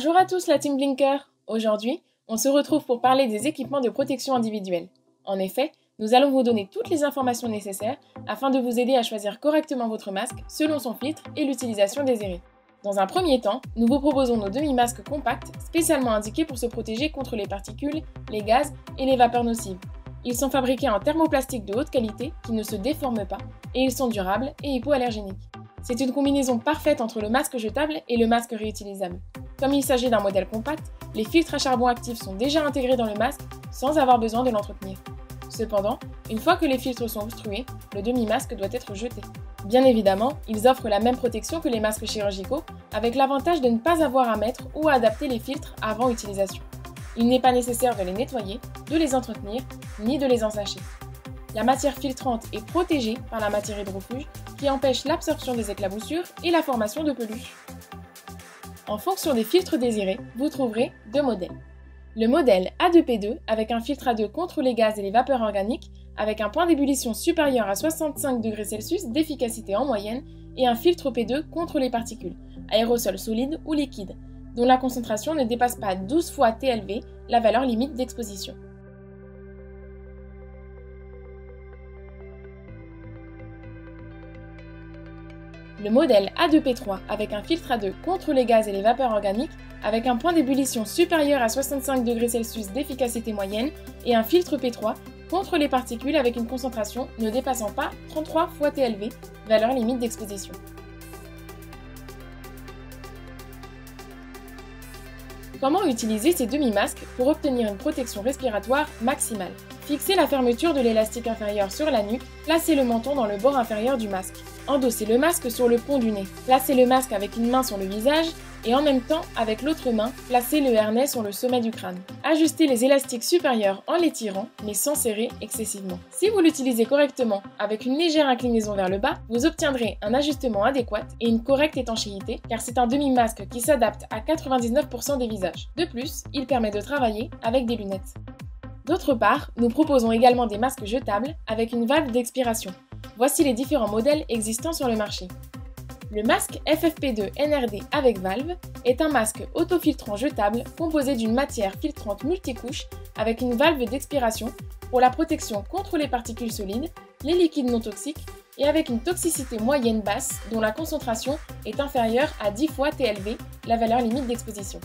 Bonjour à tous la Team Blinker. Aujourd'hui, on se retrouve pour parler des équipements de protection individuelle. En effet, nous allons vous donner toutes les informations nécessaires afin de vous aider à choisir correctement votre masque selon son filtre et l'utilisation désirée. Dans un premier temps, nous vous proposons nos demi-masques compacts spécialement indiqués pour se protéger contre les particules, les gaz et les vapeurs nocives. Ils sont fabriqués en thermoplastique de haute qualité qui ne se déforment pas et ils sont durables et hypoallergéniques. C'est une combinaison parfaite entre le masque jetable et le masque réutilisable. Comme il s'agit d'un modèle compact, les filtres à charbon actifs sont déjà intégrés dans le masque sans avoir besoin de l'entretenir. Cependant, une fois que les filtres sont obstrués, le demi-masque doit être jeté. Bien évidemment, ils offrent la même protection que les masques chirurgicaux, avec l'avantage de ne pas avoir à mettre ou à adapter les filtres avant utilisation. Il n'est pas nécessaire de les nettoyer, de les entretenir, ni de les ensacher. La matière filtrante est protégée par la matière hydrofuge qui empêche l'absorption des éclaboussures et la formation de peluches. En fonction des filtres désirés, vous trouverez deux modèles. Le modèle A2P2 avec un filtre A2 contre les gaz et les vapeurs organiques avec un point d'ébullition supérieur à 65 degrés Celsius d'efficacité en moyenne et un filtre P2 contre les particules, aérosols solides ou liquides, dont la concentration ne dépasse pas 12 fois TLV, la valeur limite d'exposition. Le modèle A2P3 avec un filtre A2 contre les gaz et les vapeurs organiques avec un point d'ébullition supérieur à 65 degrés Celsius d'efficacité moyenne et un filtre P3 contre les particules avec une concentration ne dépassant pas 33 fois TLV, valeur limite d'exposition. Comment utiliser ces demi-masques pour obtenir une protection respiratoire maximale? Fixez la fermeture de l'élastique inférieur sur la nuque, placez le menton dans le bord inférieur du masque. Endossez le masque sur le pont du nez. Placez le masque avec une main sur le visage et en même temps, avec l'autre main, placez le harnais sur le sommet du crâne. Ajustez les élastiques supérieurs en les tirant, mais sans serrer excessivement. Si vous l'utilisez correctement, avec une légère inclinaison vers le bas, vous obtiendrez un ajustement adéquat et une correcte étanchéité, car c'est un demi-masque qui s'adapte à 99% des visages. De plus, il permet de travailler avec des lunettes. D'autre part, nous proposons également des masques jetables avec une valve d'expiration. Voici les différents modèles existants sur le marché. Le masque FFP2 NRD avec valve est un masque autofiltrant jetable composé d'une matière filtrante multicouche avec une valve d'expiration pour la protection contre les particules solides, les liquides non toxiques et avec une toxicité moyenne basse dont la concentration est inférieure à 10 fois TLV, la valeur limite d'exposition.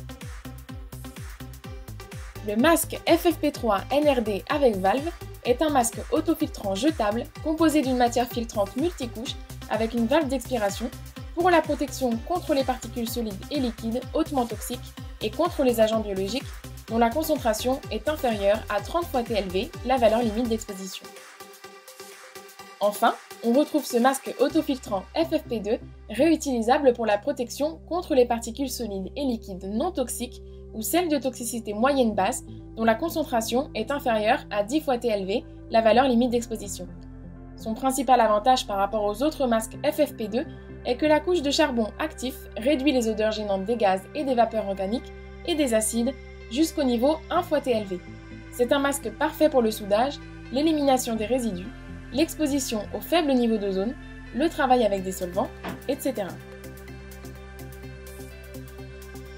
Le masque FFP3 NRD avec valve est un masque autofiltrant jetable composé d'une matière filtrante multicouche avec une valve d'expiration pour la protection contre les particules solides et liquides hautement toxiques et contre les agents biologiques dont la concentration est inférieure à 30 fois TLV, la valeur limite d'exposition. Enfin, on retrouve ce masque autofiltrant FFP2 réutilisable pour la protection contre les particules solides et liquides non toxiques ou celles de toxicité moyenne basse dont la concentration est inférieure à 10 fois TLV, la valeur limite d'exposition. Son principal avantage par rapport aux autres masques FFP2 est que la couche de charbon actif réduit les odeurs gênantes des gaz et des vapeurs organiques et des acides jusqu'au niveau 1 fois TLV. C'est un masque parfait pour le soudage, l'élimination des résidus, l'exposition au faible niveau d'ozone, le travail avec des solvants, etc.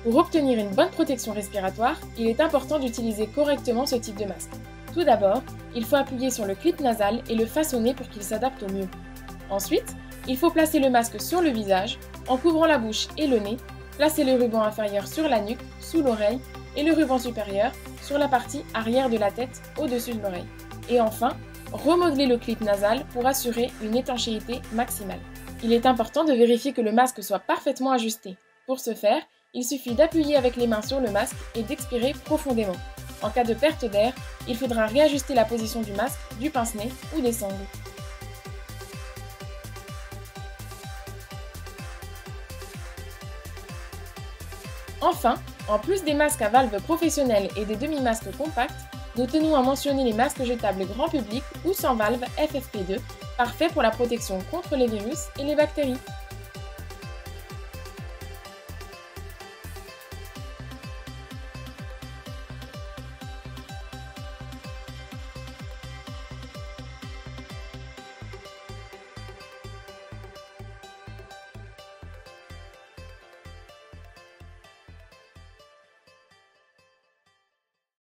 Pour obtenir une bonne protection respiratoire, il est important d'utiliser correctement ce type de masque. Tout d'abord, il faut appuyer sur le clip nasal et le façonner pour qu'il s'adapte au mieux. Ensuite, il faut placer le masque sur le visage, en couvrant la bouche et le nez, placer le ruban inférieur sur la nuque, sous l'oreille, et le ruban supérieur sur la partie arrière de la tête, au-dessus de l'oreille. Et enfin, remodeler le clip nasal pour assurer une étanchéité maximale. Il est important de vérifier que le masque soit parfaitement ajusté. Pour ce faire, il suffit d'appuyer avec les mains sur le masque et d'expirer profondément. En cas de perte d'air, il faudra réajuster la position du masque, du pince-nez ou des sangles. Enfin, en plus des masques à valve professionnels et des demi-masques compacts, nous tenons à mentionner les masques jetables grand public ou sans valve FFP2, parfaits pour la protection contre les virus et les bactéries.